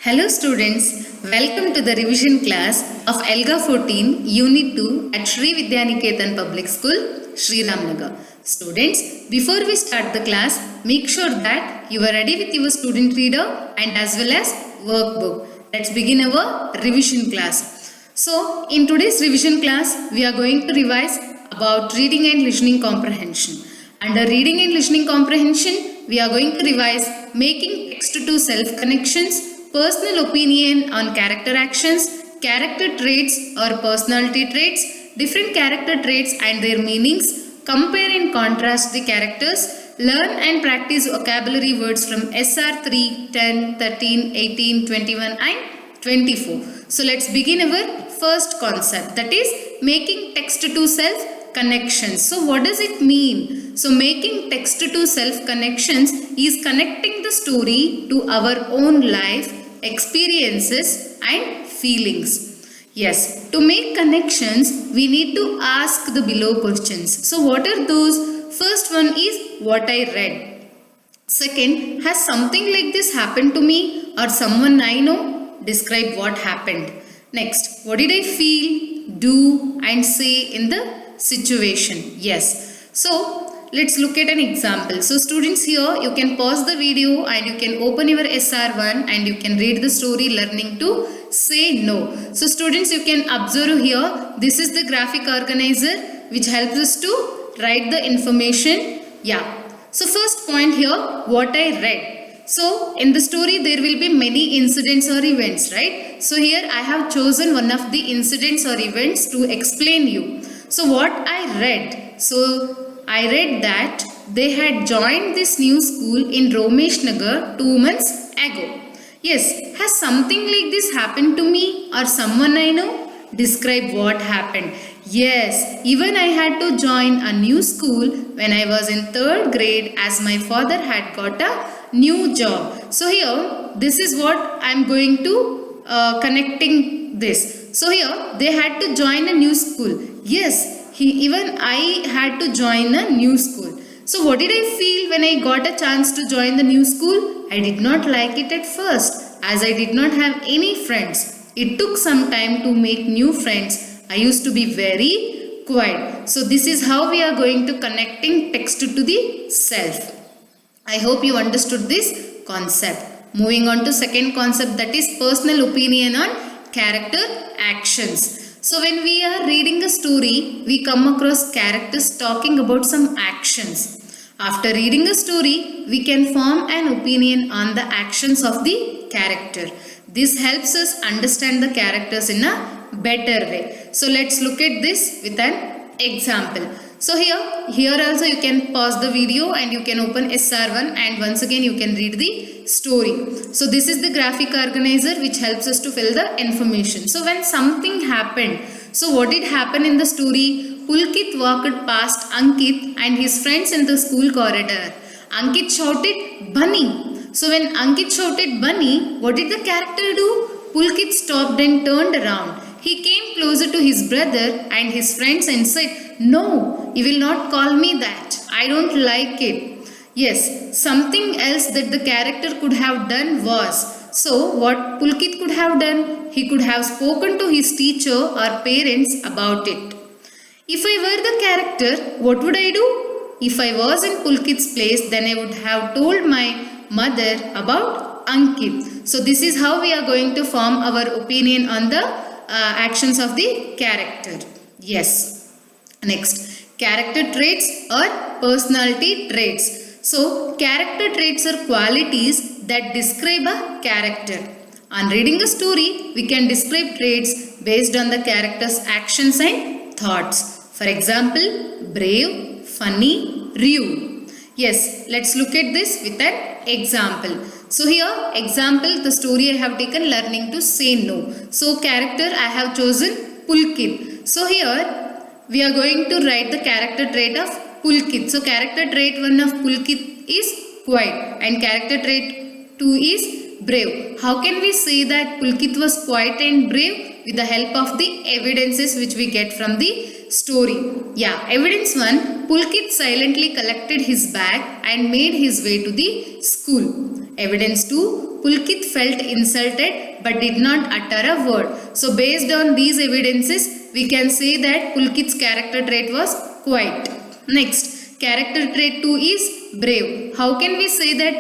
Hello students, welcome to the revision class of ELGA 14 Unit 2 at Sri Vidyaniketan Public School, Sri Ramnagar. Students, before we start the class, make sure that you are ready with your student reader and as well as workbook. Let's begin our revision class. So, in today's revision class, we are going to revise about reading and listening comprehension. Under reading and listening comprehension, we are going to revise making text to self connections, personal opinion on character actions, character traits or personality traits, different character traits and their meanings, compare and contrast the characters, learn and practice vocabulary words from SR 3, 10, 13, 18, 21 and 24. So let's begin our first concept, that is making text to self connections. So what does it mean? So making text to self connections is connecting the story to our own life, experiences and feelings. Yes, to make connections we need to ask the below questions. So what are those? First one is what I read. Second, has something like this happened to me or someone I know? Describe what happened. Next, what did I feel, do and say in the situation? Yes. So let's look at an example. So students, here you can pause the video and you can open your SR1 and you can read the story learning to say no. So students, you can observe here, this is the graphic organizer which helps us to write the information. Yeah. So first point here, what I read. So in the story there will be many incidents or events, right? So here I have chosen one of the incidents or events to explain you. So what I read. So I read that they had joined this new school in Romesh Nagar 2 months ago. Yes, has something like this happened to me or someone I know? Describe what happened. Yes, even I had to join a new school when I was in 3rd grade as my father had got a new job. So here, this is what I am going to connecting this. So here, they had to join a new school. Yes, even I had to join a new school. So what did I feel when I got a chance to join the new school? I did not like it at first as I did not have any friends. It took some time to make new friends. I used to be very quiet. So this is how we are going to connecting text to the self. I hope you understood this concept. Moving on to second concept, that is personal opinion on character actions. So when we are reading a story, we come across characters talking about some actions. After reading a story, we can form an opinion on the actions of the character. This helps us understand the characters in a better way. So let's look at this with an example. So here also you can pause the video and you can open SR1 and once again you can read the story. So this is the graphic organizer which helps us to fill the information. So when something happened, so what did happen in the story? Pulkit walked past Ankit and his friends in the school corridor. Ankit shouted, "Bunny!" So when Ankit shouted "Bunny," what did the character do? Pulkit stopped and turned around. He came closer to his brother and his friends and said, "No, you will not call me that. I don't like it." Yes, something else that the character could have done was, so what Pulkit could have done? He could have spoken to his teacher or parents about it. If I were the character, what would I do? If I was in Pulkit's place, then I would have told my mother about Ankit. So this is how we are going to form our opinion on the actions of the character. Yes. Next, character traits or personality traits. So character traits are qualities that describe a character. On reading a story, we can describe traits based on the character's actions and thoughts. For example, brave, funny, rude. Yes, let's look at this with an example. So here, example, the story I have taken learning to say no. So character I have chosen Pulkit. So here, we are going to write the character trait of Pulkit. So character trait 1 of Pulkit is quiet and character trait 2 is brave. How can we say that Pulkit was quiet and brave? With the help of the evidences which we get from the story. Yeah, evidence 1, Pulkit silently collected his bag and made his way to the school. Evidence 2, Pulkit felt insulted but did not utter a word. So based on these evidences, we can say that Pulkit's character trait was quiet. Next, character trait 2 is brave. How can we say that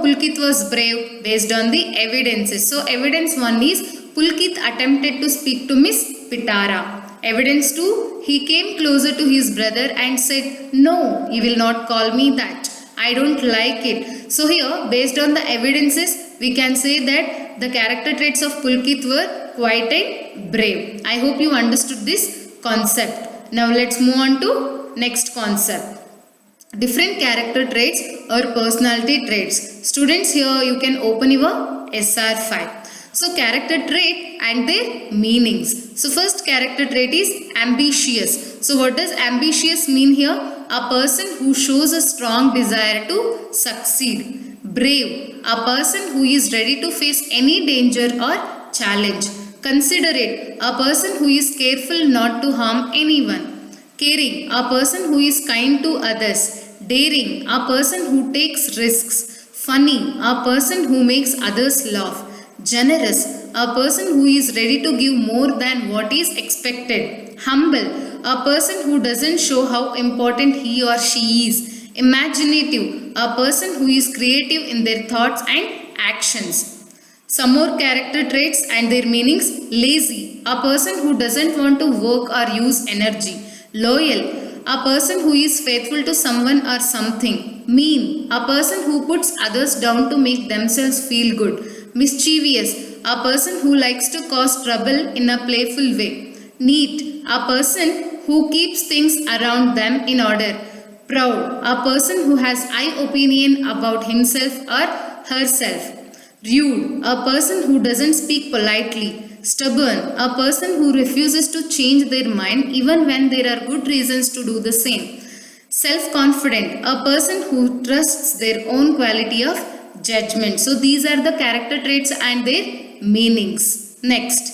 Pulkit was brave? Based on the evidences. So evidence 1 is Pulkit attempted to speak to Miss Pitara. Evidence 2, he came closer to his brother and said, "No, you will not call me that. I don't like it." So here, based on the evidences, we can say that the character traits of Pulkit were quiet and brave. I hope you understood this concept. Now let's move on to next concept. Different character traits or personality traits. Students, here you can open your SR file. So character trait and their meanings. So first character trait is ambitious. So what does ambitious mean here? A person who shows a strong desire to succeed. Brave, a person who is ready to face any danger or challenge. Considerate, a person who is careful not to harm anyone. Caring, a person who is kind to others. Daring, a person who takes risks. Funny, a person who makes others laugh. Generous, a person who is ready to give more than what is expected. Humble, a person who doesn't show how important he or she is. Imaginative, a person who is creative in their thoughts and actions. Some more character traits and their meanings. Lazy, a person who doesn't want to work or use energy. Loyal, a person who is faithful to someone or something. Mean, a person who puts others down to make themselves feel good. Mischievous, a person who likes to cause trouble in a playful way. Neat, a person who keeps things around them in order. Proud, a person who has high opinion about himself or herself. Rude, a person who doesn't speak politely. Stubborn, a person who refuses to change their mind even when there are good reasons to do the same. Self-confident, a person who trusts their own quality of judgment. So these are the character traits and their meanings. Next,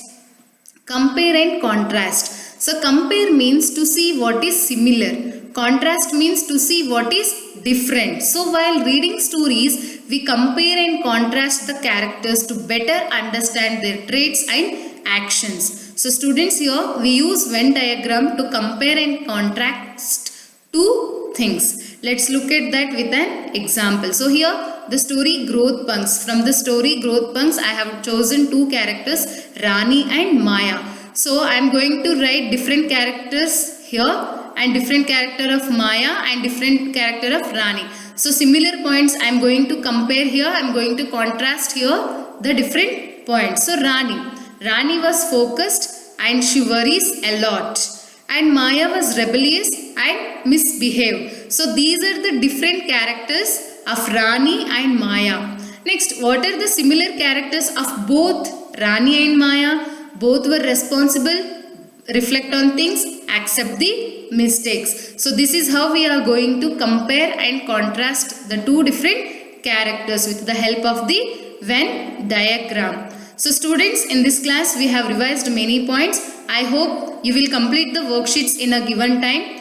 compare and contrast. So compare means to see what is similar. Contrast means to see what is different. So while reading stories, we compare and contrast the characters to better understand their traits and actions. So students, here we use Venn diagram to compare and contrast two things. Let's look at that with an example. So here the story Growth Punks. From the story Growth Punks, I have chosen two characters, Rani and Maya. So I am going to write different characters here and different character of Maya and different character of Rani. So similar points I am going to compare here. I am going to contrast here the different points. So Rani was focused and she worries a lot. And Maya was rebellious and misbehaved. So these are the different characters of Rani and Maya. Next, what are the similar characters of both Rani and Maya? Both were responsible, reflect on things, accept the mistakes. So this is how we are going to compare and contrast the two different characters with the help of the Venn diagram. So students, in this class we have revised many points. I hope you will complete the worksheets in a given time.